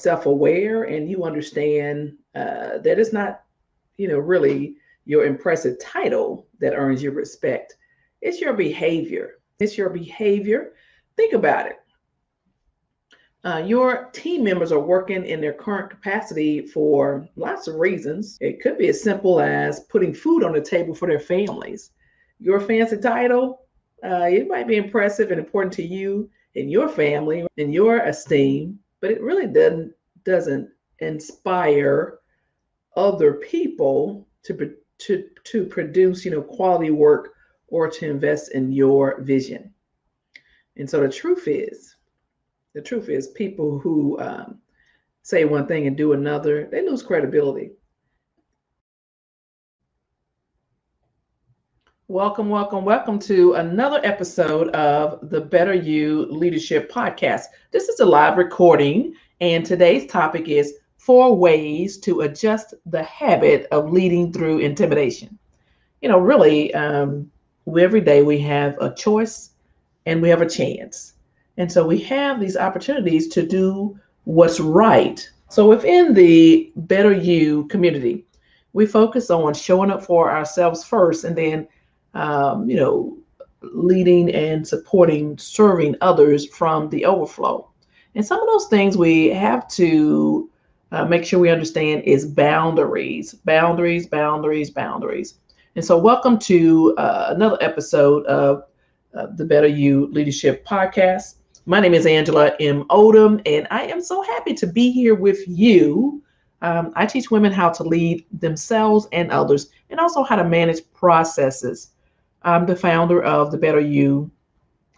self-aware and you understand that it's not, really your impressive title that earns your respect. It's your behavior. It's your behavior. Think about it. Your team members are working in their current capacity for lots of reasons. It could be as simple as putting food on the table for their families. Your fancy title, it might be impressive and important to you and your family and your esteem, but it really doesn't inspire other people to produce quality work or to invest in your vision. And so the truth is people who say one thing and do another, they lose credibility. Welcome to another episode of the Better You Leadership Podcast. This is a live recording, and today's topic is 4 ways to adjust the habit of leading through intimidation. Really, every day we have a choice and we have a chance. And so we have these opportunities to do what's right. So within the Better You community, we focus on showing up for ourselves first and then, leading and supporting, serving others from the overflow. And some of those things we have to make sure we understand is boundaries. And so welcome to another episode of the Better You Leadership Podcast. My name is Angela M. Odom, and I am so happy to be here with you. I teach women how to lead themselves and others, and also how to manage processes. I'm the founder of the Better You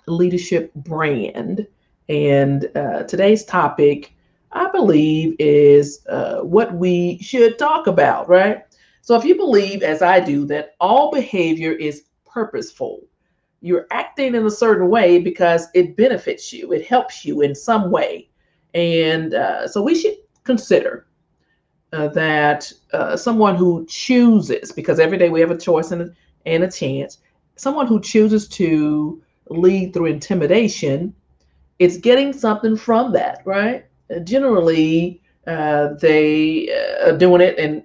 Leadership brand, and today's topic, I believe, is what we should talk about, right? So if you believe, as I do, that all behavior is purposeful, you're acting in a certain way because it benefits you, it helps you in some way. And so we should consider that someone who chooses, because every day we have a choice and a chance, someone who chooses to lead through intimidation, it's getting something from that, right? Generally, they are doing it and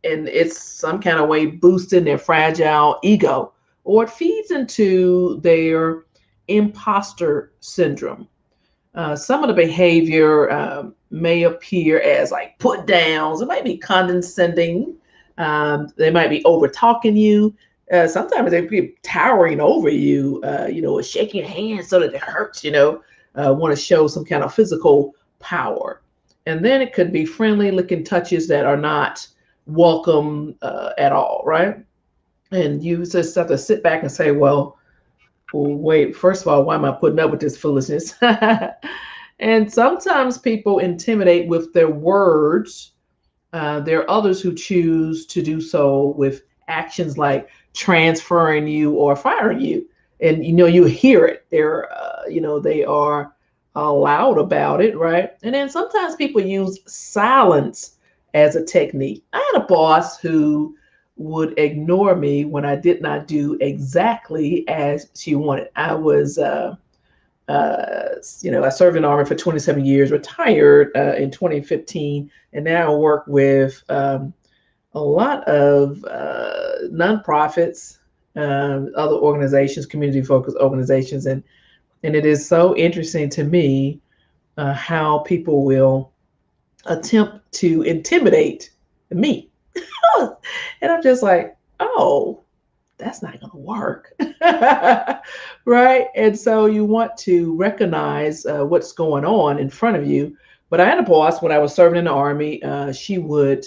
it's some kind of way boosting their fragile ego, or it feeds into their imposter syndrome. Some of the behavior may appear as like put downs. It might be condescending. They might be over talking you. Sometimes they be towering over you, shaking hands so that it hurts, want to show some kind of physical power. And then it could be friendly licking touches that are not welcome at all, right? And you just have to sit back and say, well, wait, first of all, why am I putting up with this foolishness? And sometimes people intimidate with their words. There are others who choose to do so with actions like transferring you or firing you. And, you hear it. They are loud about it, right? And then sometimes people use silence as a technique. I had a boss who would ignore me when I did not do exactly as she wanted. I was, I served in the Army for 27 years, retired in 2015, and now I work with a lot of nonprofits, other organizations, community-focused organizations, and it is so interesting to me how people will attempt to intimidate me. And I'm just like, oh, that's not going to work. Right? And so you want to recognize what's going on in front of you. But I had a boss when I was serving in the Army. She would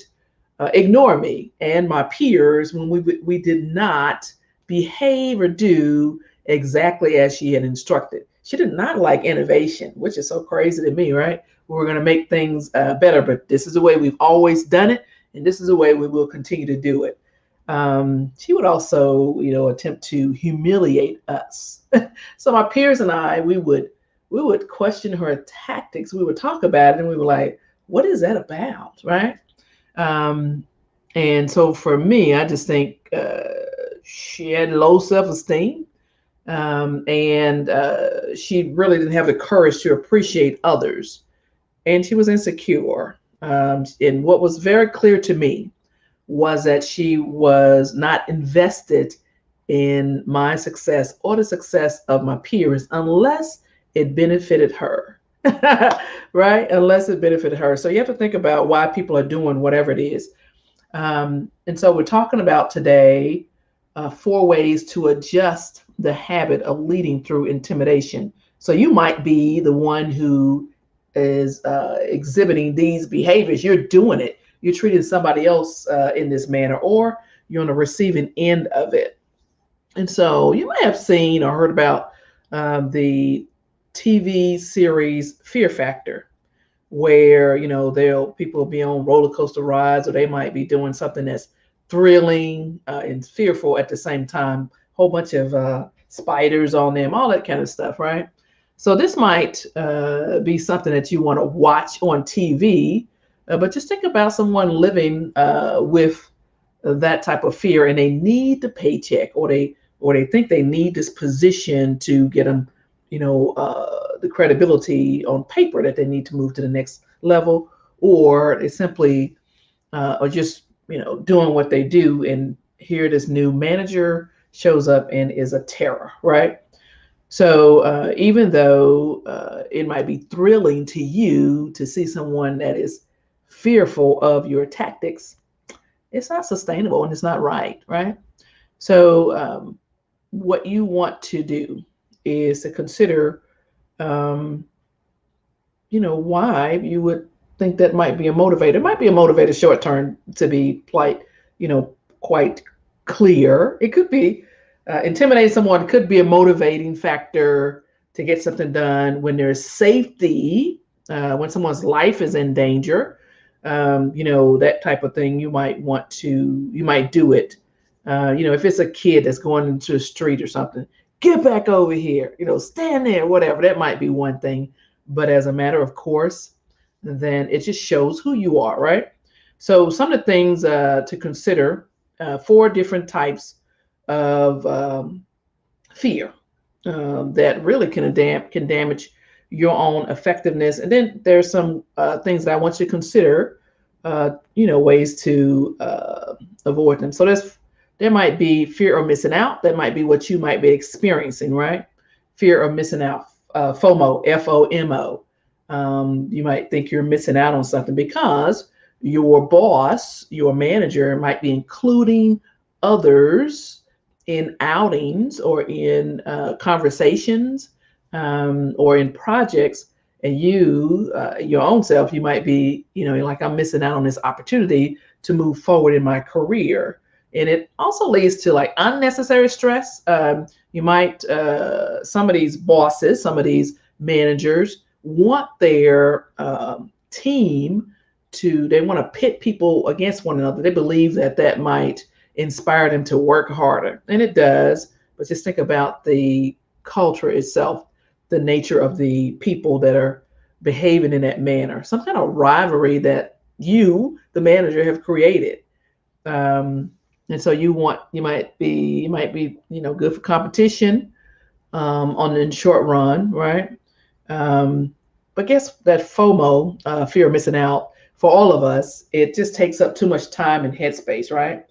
ignore me and my peers when we did not behave or do exactly as she had instructed. She did not like innovation, which is so crazy to me, right? We're going to make things better, but this is the way we've always done it, and this is the way we will continue to do it. She would also, attempt to humiliate us. So my peers and I, we would question her tactics. We would talk about it, and we were like, "What is that about?" Right? And so for me, I just think she had low self-esteem, and she really didn't have the courage to appreciate others. and she was insecure. And what was very clear to me was that she was not invested in my success or the success of my peers unless it benefited her. Right? Unless it benefited her. So you have to think about why people are doing whatever it is. And so we're talking about today 4 ways to adjust the habit of leading through intimidation. So you might be the one who is exhibiting these behaviors. You're doing it. You're treating somebody else in this manner, or you're on the receiving end of it. And so you may have seen or heard about the TV series Fear Factor, where they'll people be on roller coaster rides, or they might be doing something that's thrilling and fearful at the same time. Whole bunch of spiders on them, all that kind of stuff, right? So this might be something that you want to watch on TV, but just think about someone living with that type of fear, and they need the paycheck, or they think they need this position to get them, the credibility on paper that they need to move to the next level, or they simply are just doing what they do, and here this new manager shows up and is a terror, right? So even though it might be thrilling to you to see someone that is fearful of your tactics, it's not sustainable and it's not right, right? So what you want to do is to consider, um, why you would think that might be a motivator. It might be a motivator short term, to be quite clear. It could be intimidating someone could be a motivating factor to get something done when there's safety, when someone's life is in danger. That type of thing. You might do it. If it's a kid that's going into the street or something, get back over here, stand there, whatever. That might be one thing. But as a matter of course, then it just shows who you are, right? So some of the things to consider, 4 different types of fear that really can damage your own effectiveness. And then there's some things that I want you to consider, ways to avoid them. So there might be fear of missing out. That might be what you might be experiencing, right? Fear of missing out, FOMO, FOMO. You might think you're missing out on something because your boss, your manager, might be including others in outings or in conversations, or in projects, and your own self, you might be, like, I'm missing out on this opportunity to move forward in my career. And it also leads to like unnecessary stress. You might, some of these bosses, some of these managers want their team they want to pit people against one another. They believe that might inspire them to work harder. And it does, but just think about the culture itself, the nature of the people that are behaving in that manner, some kind of rivalry that you, the manager, have created. And so you might be, good for competition on the short run, right? But guess that FOMO, fear of missing out, for all of us, it just takes up too much time and headspace, right?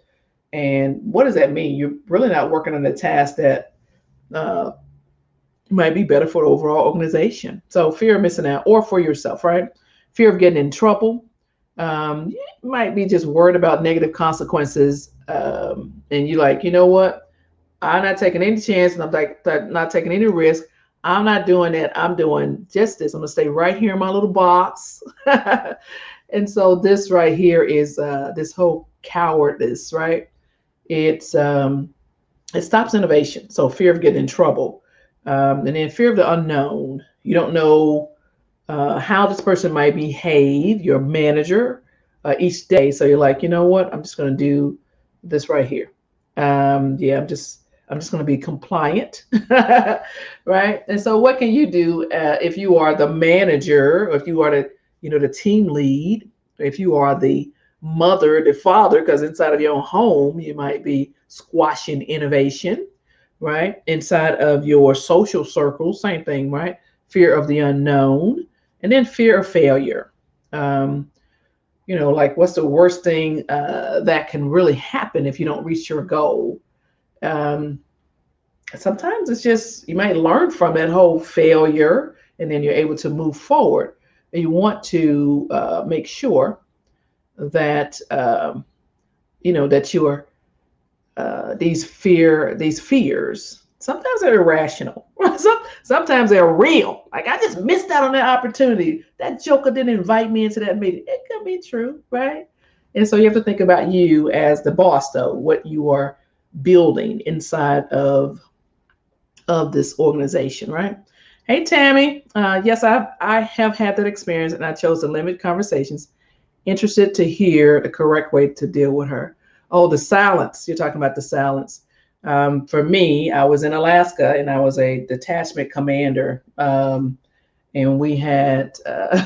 And what does that mean? You're really not working on a task that uh, might be better for the overall organization. So fear of missing out, or for yourself, right? Fear of getting in trouble. You might be just worried about negative consequences, and you're like, you know what? I'm not taking any chance, and I'm like not taking any risk. I'm not doing that. I'm doing just this. I'm gonna stay right here in my little box. And so this right here is this whole cowardice, right? It stops innovation. So fear of getting in trouble, and then fear of the unknown. You don't know how this person might behave, your manager, each day. So you're like, you know what? I'm just going to do this right here. Yeah, I'm just going to be compliant, right? And so what can you do if you are the manager, or if you are the team lead, if you are the mother, the father, because inside of your own home, you might be squashing innovation, right? Inside of your social circle, same thing, right? Fear of the unknown. And then fear of failure. Um, like what's the worst thing that can really happen if you don't reach your goal? Um, Sometimes it's just you might learn from that whole failure and then you're able to move forward. And you want to make sure that that you're these fears. Sometimes they're irrational. Sometimes they're real. Like I just missed out on that opportunity. That joker didn't invite me into that meeting. It could be true, right? And so you have to think about you as the boss, though, what you are building inside of this organization, right? Hey, Tammy. Yes, I have had that experience, and I chose to limit conversations. Interested to hear the correct way to deal with her. Oh, the silence. You're talking about the silence. For me, I was in Alaska, and I was a detachment commander, and we had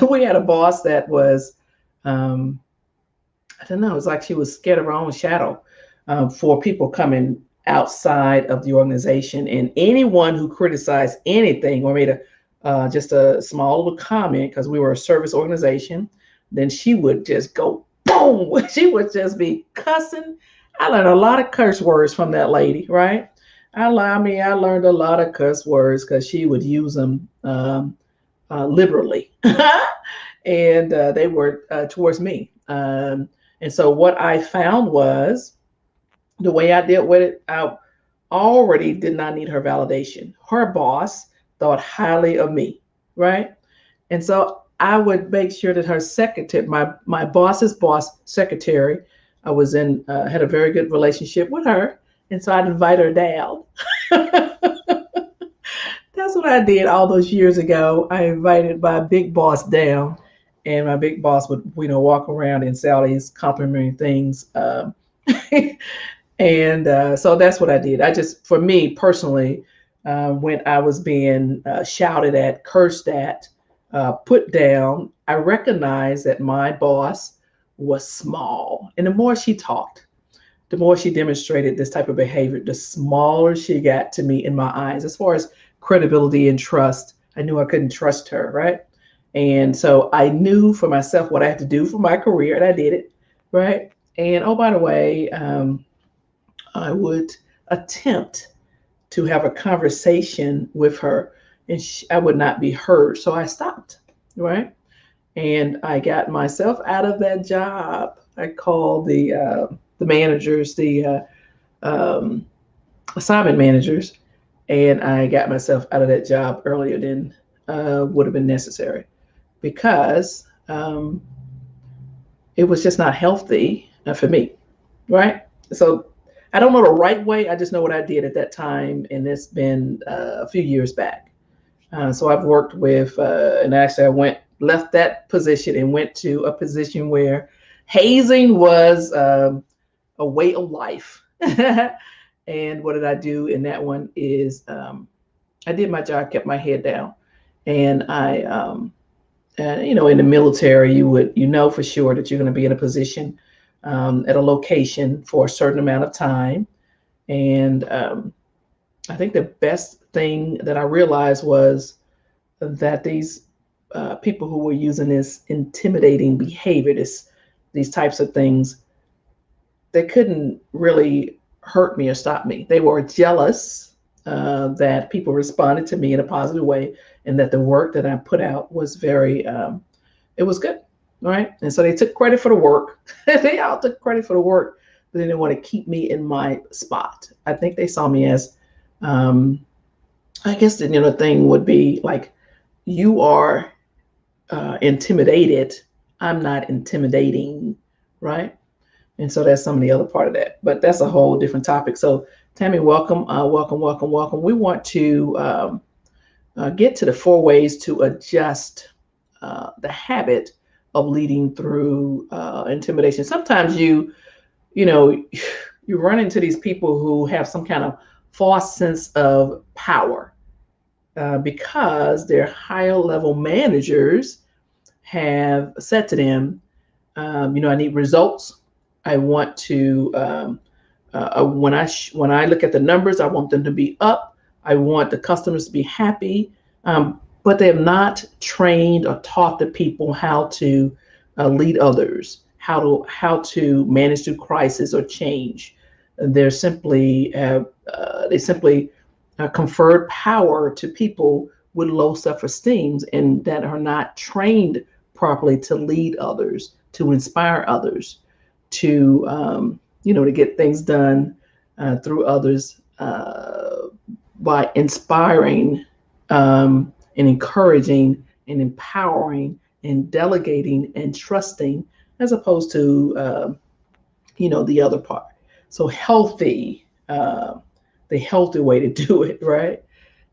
we had a boss that was, um, I don't know, it's like she was scared of her own shadow for people coming outside of the organization. And anyone who criticized anything or made a just a small little comment, because we were a service organization, then she would just go boom. She would just be cussing. I learned a lot of curse words from that lady, right? I learned a lot of curse words because she would use them liberally. And they were towards me. And so what I found was the way I dealt with it, I already did not need her validation. Her boss thought highly of me, right? And so I would make sure that her secretary, my boss's boss secretary, I was in had a very good relationship with her, and so I'd invite her down. That's what I did all those years ago. I invited my big boss down, and my big boss would, walk around and say all these complimentary things. And so that's what I did. I just, for me personally, when I was being shouted at, cursed at, put down, I recognized that my boss was small. And the more she talked, the more she demonstrated this type of behavior, the smaller she got to me in my eyes. As far as credibility and trust, I knew I couldn't trust her, right? And so I knew for myself what I had to do for my career, and I did it, right? And oh, by the way, I would attempt to have a conversation with her, and I would not be heard. So I stopped, right? And I got myself out of that job. I called the managers, the um, assignment managers, and I got myself out of that job earlier than would have been necessary because it was just not healthy for me, right? So I don't know the right way. I just know what I did at that time, and it's been a few years back. So I've worked with, and actually I left that position and went to a position where hazing was a way of life. And what did I do in that one is I did my job, kept my head down, and in the military, you know for sure that you're going to be in a position at a location for a certain amount of time. And I think the best thing that I realized was that these people who were using this intimidating behavior, these types of things, they couldn't really hurt me or stop me. They were jealous that people responded to me in a positive way, and that the work that I put out was it was good, right? And so they took credit for the work. They all took credit for the work, but they didn't want to keep me in my spot. I think they saw me as, I guess the thing would be like, you are intimidated. I'm not intimidating, right? And so that's some of the other part of that. But that's a whole different topic. So Tammy, welcome, welcome, welcome, welcome. We want to get to the 4 ways to adjust the habit of leading through intimidation. Sometimes you know, you run into these people who have some kind of false sense of power because their higher level managers have said to them, I need results. I want to when I look at the numbers, I want them to be up. I want the customers to be happy. but they have not trained or taught the people how to lead others, how to manage through crisis or change. They simply conferred power to people with low self-esteem and that are not trained properly to lead others, to inspire others, to get things done through others by inspiring and encouraging and empowering and delegating and trusting, as opposed to the other part. So the healthy way to do it, right?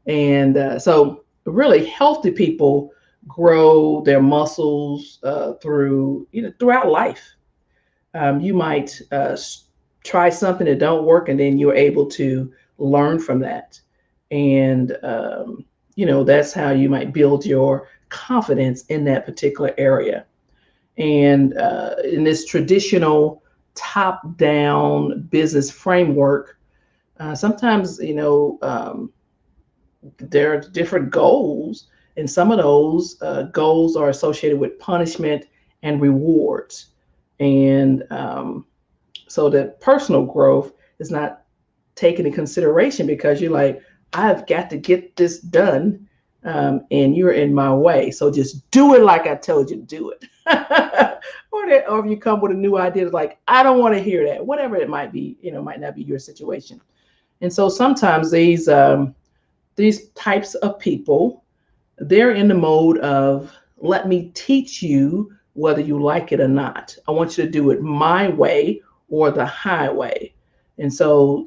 And so really healthy people grow their muscles throughout life. You might try something that don't work, and then you're able to learn from that. And that's how you might build your confidence in that particular area. And in this traditional top-down business framework, sometimes there are different goals, and some of those goals are associated with punishment and rewards. And so that personal growth is not taken in consideration because you're like, I've got to get this done, and you're in my way. So just do it like I told you to do it. Or if you come with a new idea, it's like, I don't want to hear that. Whatever it might be, might not be your situation. And so sometimes these types of people, they're in the mode of, let me teach you whether you like it or not. I want you to do it my way or the highway. And so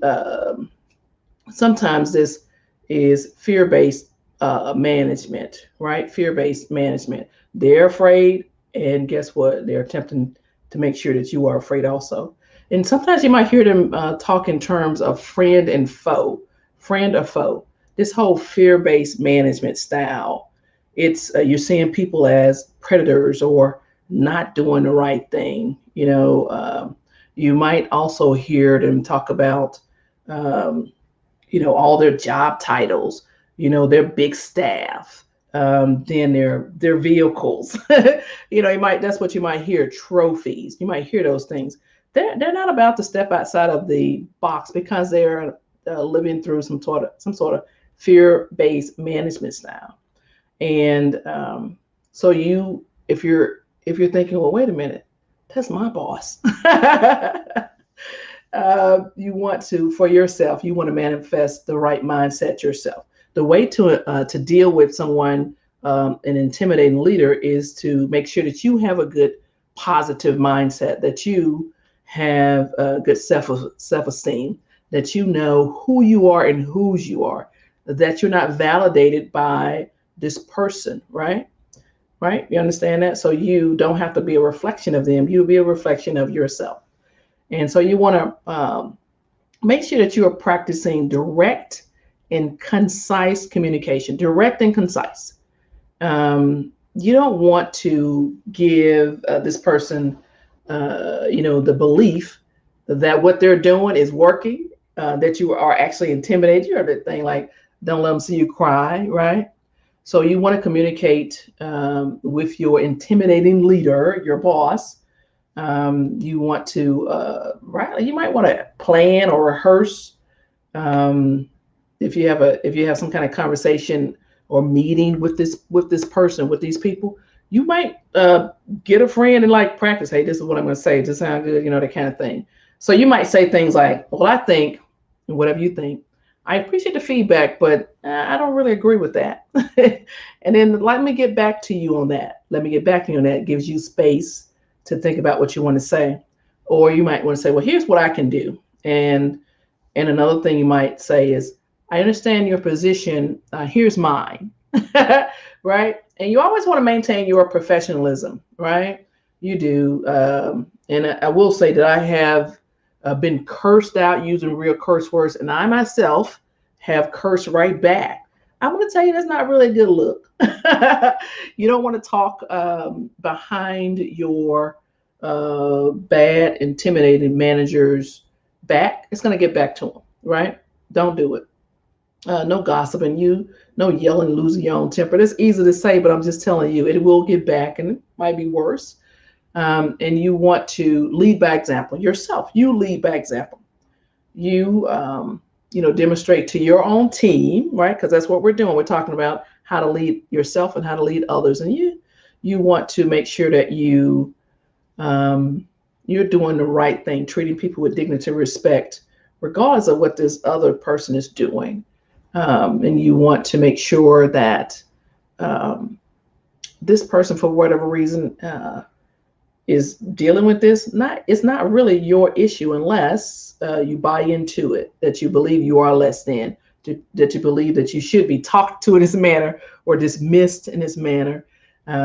sometimes this is fear-based management, right? Fear-based management. They're afraid, and guess what? They're attempting to make sure that you are afraid also. And sometimes you might hear them talk in terms of friend and foe, friend or foe. This whole fear-based management style, it's you're seeing people as predators or not doing the right thing. You might also hear them talk about all their job titles, their big staff, then their vehicles. That's what you might hear, trophies. You might hear those things. They're not about to step outside of the box because they're living through some sort of fear-based management style. And so if you're thinking, well, wait a minute, that's my boss. You want to, for yourself, you want to manifest the right mindset yourself. The way to deal with someone, an intimidating leader, is to make sure that you have a good positive mindset, that you have a good self-esteem, that you know who you are and whose you are, that you're not validated by this person, right? Right? You understand that? So you don't have to be a reflection of them. You'll be a reflection of yourself. And so you want to make sure that you are practicing direct and concise communication, direct and concise. You don't want to give this person, the belief that what they're doing is working, that you are actually intimidated. You have that thing like, don't let them see you cry, right? So you want to communicate with your intimidating leader, your boss. You want to, you might want to plan or rehearse. If you have some kind of conversation or meeting with this person, with these people, you might get a friend and like practice. Hey, this is what I'm going to say. Does it sound good? That kind of thing. So you might say things like, well, I think, whatever you think, I appreciate the feedback, but I don't really agree with that. And then let me get back to you on that. Let me get back to you on that. It gives you space to think about what you want to say. Or you might want to say, well, here's what I can do. And another thing you might say is, I understand your position. Here's mine. Right? And you always want to maintain your professionalism, right? You do. And I will say that I have been cursed out using real curse words, and I myself have cursed right back. I'm going to tell you that's not really a good look. You don't want to talk behind your bad, intimidated manager's back. It's going to get back to them, right? Don't do it. no gossiping, no yelling, losing your own temper. That's easy to say, but I'm just telling you, it will get back and it might be worse. And you want to lead by example yourself. You lead by example. You, demonstrate to your own team, right? Because that's what we're doing. We're talking about how to lead yourself and how to lead others. And you want to make sure that um, you're doing the right thing, treating people with dignity and respect, regardless of what this other person is doing. And you want to make sure that um, this person, for whatever reason, is dealing with this. It's not really your issue unless you buy into it, that you believe you are less than, that you believe that you should be talked to in this manner or dismissed in this manner.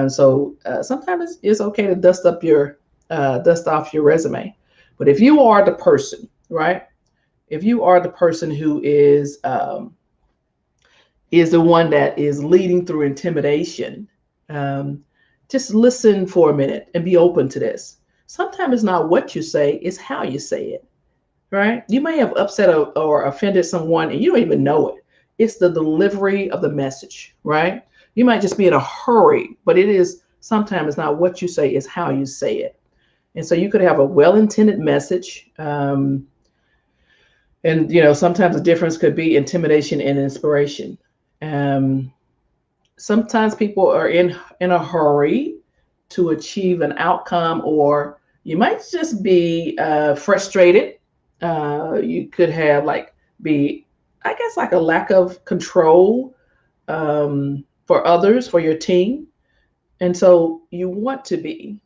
So sometimes it's okay to dust off your resume. But if you are the person, right? If you are the person who is the one that is leading through intimidation, um, just listen for a minute and be open to this. Sometimes it's not what you say, it's how you say it, right? You may have upset or offended someone and you don't even know it. It's the delivery of the message, right? You might just be in a hurry, but it is sometimes it's not what you say, it's how you say it. And so you could have a well-intended message. And sometimes the difference could be intimidation and inspiration. Um, Sometimes people are in a hurry to achieve an outcome, or you might just be frustrated. You could have like be, I guess, like a lack of control for others, for your team. And so you want to be,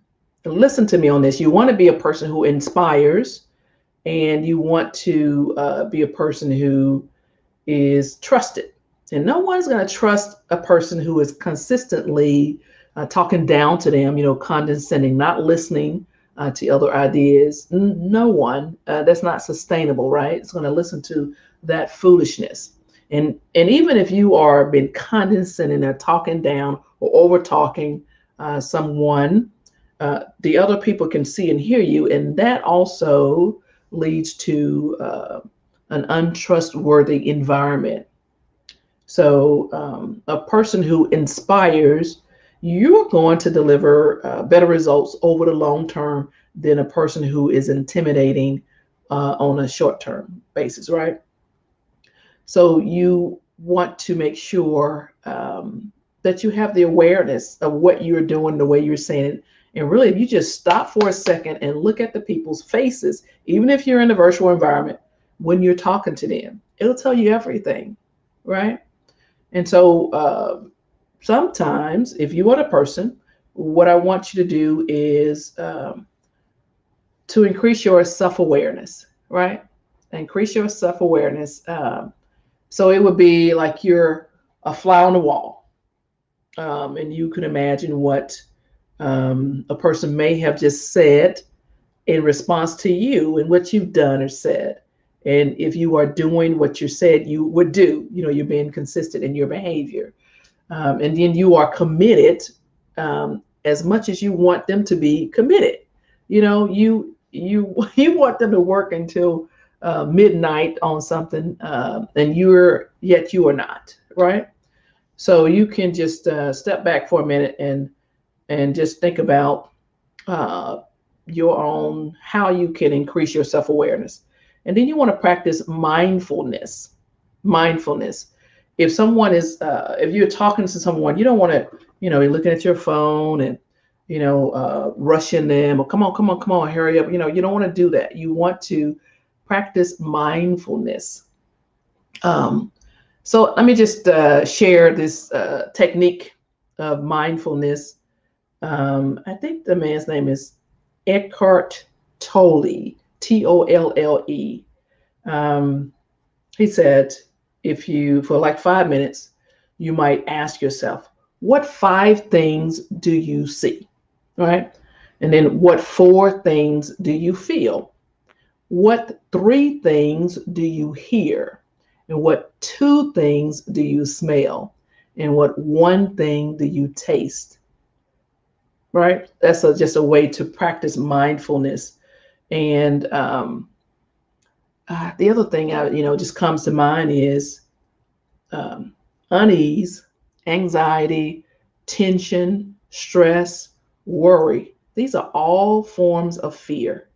listen to me on this, you want to be a person who inspires, and you want to be a person who is trusted. And no one's going to trust a person who is consistently talking down to them, condescending, not listening to other ideas. No one, that's not sustainable, right? It's going to listen to that foolishness. And even if you are being condescending or talking down or over talking someone, the other people can see and hear you, and that also leads to an untrustworthy environment. So, a person who inspires, you're going to deliver better results over the long term than a person who is intimidating on a short term basis, right? So, you want to make sure that you have the awareness of what you're doing, the way you're saying it. And really, if you just stop for a second and look at the people's faces, even if you're in a virtual environment, when you're talking to them, it'll tell you everything, right? And so sometimes, if you are the person, what I want you to do is to increase your self awareness, right? Increase your self awareness. So it would be like you're a fly on the wall, and you can imagine what a person may have just said in response to you and what you've done or said. And if you are doing what you said you would do, you're being consistent in your behavior. And then you are committed as much as you want them to be committed. You you want them to work until midnight on something, and you are not, right? So you can just step back for a minute and just think about uh, your own, how you can increase your self awareness. And then you want to practice mindfulness. Mindfulness. If you're talking to someone, you don't want to, you're looking at your phone and, rushing them or come on, hurry up. You don't want to do that. You want to practice mindfulness. Um, so let me just share this technique of mindfulness. I think the man's name is Eckhart Tolle, Tolle. Um, he said, if you, for like 5 minutes, you might ask yourself, what 5 things do you see? Right? And then what 4 things do you feel? What 3 things do you hear? And what 2 things do you smell? And what 1 thing do you taste? Right? That's just a way to practice mindfulness. And the other thing just comes to mind is um, unease, anxiety, tension, stress, worry. These are all forms of fear,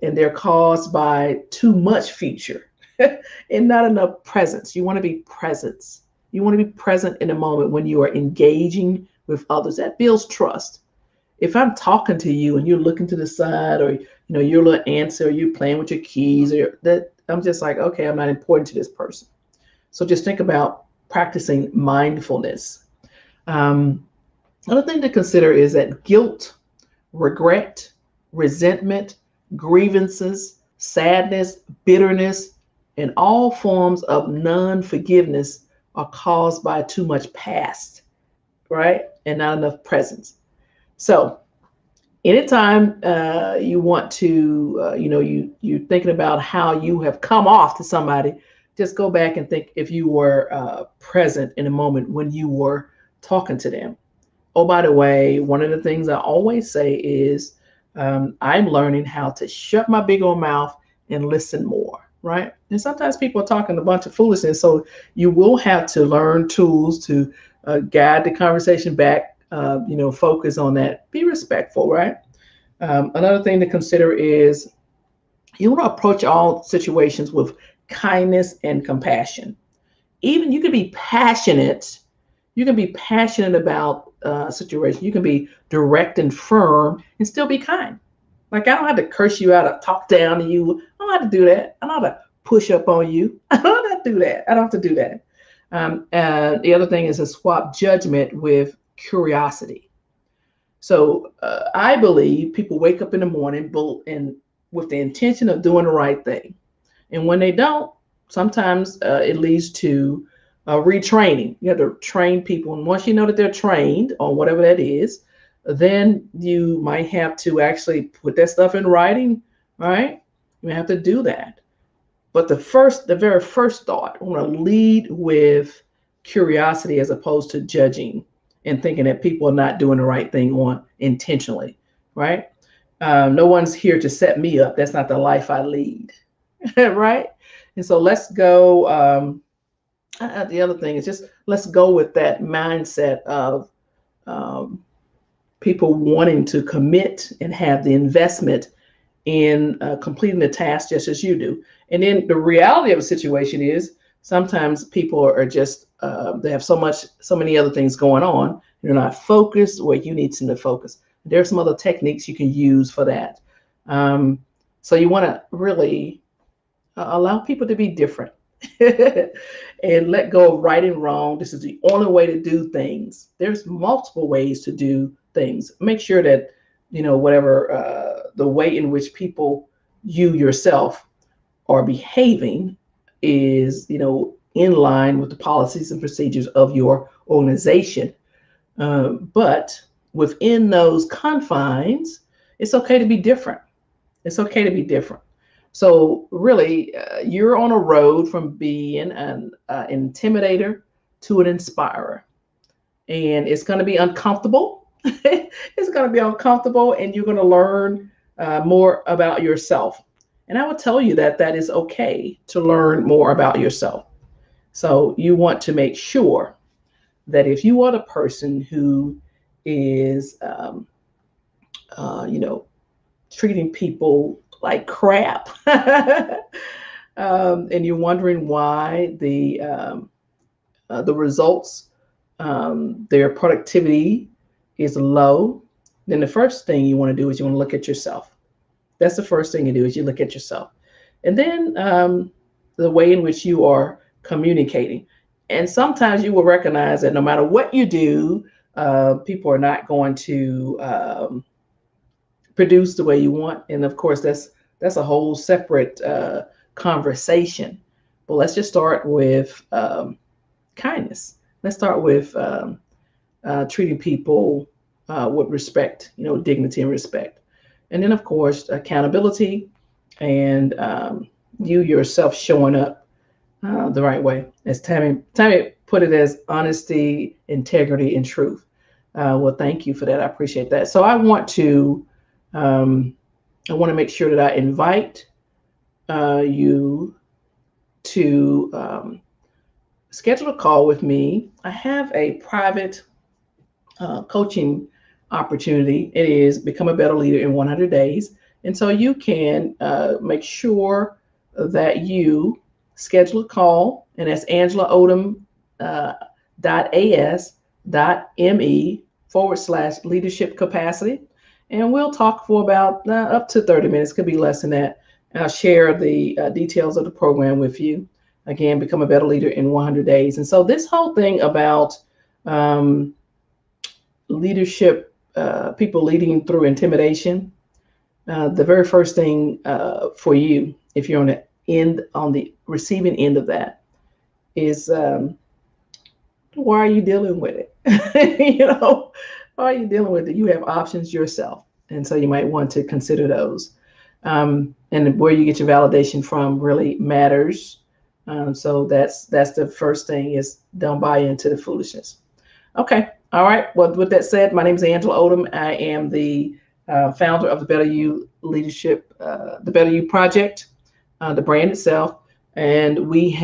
and they're caused by too much future and not enough presence. You want to be presence. You want to be present in a moment when you are engaging with others. That builds trust. If I'm talking to you and you're looking to the side, or your little answer, or you're playing with your keys, or that, I'm just like, okay, I'm not important to this person. So just think about practicing mindfulness. Um, Another thing to consider is that guilt, regret, resentment, grievances, sadness, bitterness, and all forms of non forgiveness are caused by too much past, right? And not enough presence. So, anytime you want to, you're thinking about how you have come off to somebody, just go back and think if you were present in a moment when you were talking to them. Oh, by the way, one of the things I always say is I'm learning how to shut my big old mouth and listen more, right? And sometimes people are talking a bunch of foolishness. So you will have to learn tools to guide the conversation back, focus on that, be respectful, right? Another thing to consider is you want to approach all situations with kindness and compassion. Even you can be passionate. You can be passionate about a situation. You can be direct and firm and still be kind. Like, I don't have to curse you out or talk down to you. I don't have to do that. I don't have to push up on you. I don't have to do that. I don't have to do that. And the other thing is to swap judgment with curiosity. So I believe people wake up in the morning and with the intention of doing the right thing. And when they don't, sometimes it leads to retraining. You have to train people. And once you know that they're trained on whatever that is, then you might have to actually put that stuff in writing, right? You have to do that. But the very first thought, I want to lead with curiosity as opposed to judging and thinking that people are not doing the right thing on intentionally, right? No one's here to set me up. That's not the life I lead, right? And so let's go. The other thing is just let's go with that mindset of um, people wanting to commit and have the investment in completing the task just as you do. And then the reality of a situation is sometimes people are just they have so many other things going on. They're not focused where you need them to focus. There are some other techniques you can use for that. Um, so you want to really allow people to be different and let go of right and wrong. This is the only way to do things. There's multiple ways to do things. Make sure that, whatever the way in which people, you yourself, are behaving is, in line with the policies and procedures of your organization. But within those confines, it's okay to be different. It's okay to be different. So really, you're on a road from being an intimidator to an inspirer, and it's going to be uncomfortable. It's going to be uncomfortable, and you're going to learn more about yourself. And I would tell you that that is okay to learn more about yourself. So you want to make sure that if you are the person who is, treating people like crap, and you're wondering why the results, their productivity is low, then the first thing you want to do is you want to look at yourself. That's the first thing you do is you look at yourself, and then the way in which you are communicating. And sometimes you will recognize that no matter what you do, people are not going to produce the way you want. And of course, that's a whole separate conversation. But let's just start with kindness. Let's start with treating people with respect, dignity and respect. And then, of course, accountability and you yourself showing up the right way. As Tammy put it, as honesty, integrity, and truth. Well, thank you for that. I appreciate that. So I want to make sure that I invite you to schedule a call with me. I have a private coaching opportunity. It is Become a Better Leader in 100 Days. And so you can make sure that you schedule a call, and that's Angela Odom .as.me/leadership capacity. And we'll talk for about up to 30 minutes, could be less than that. And I'll share the details of the program with you. Again, Become a Better Leader in 100 Days. And so this whole thing about um, leadership, people leading through intimidation, the very first thing for you, if you're on the receiving end of that, is why are you dealing with it? Why are you dealing with it? You have options yourself, and so you might want to consider those. And where you get your validation from really matters. So that's the first thing, is don't buy into the foolishness. Okay. All right. Well, with that said, my name is Angela Odom. I am the founder of the Better You Leadership, the Better You Project, the brand itself. And we've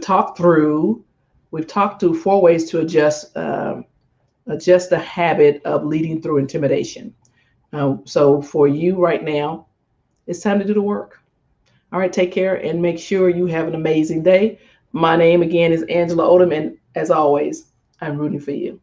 talked through 4 ways to adjust the habit of leading through intimidation. So for you right now, it's time to do the work. All right. Take care and make sure you have an amazing day. My name again is Angela Odom, and as always, I'm rooting for you.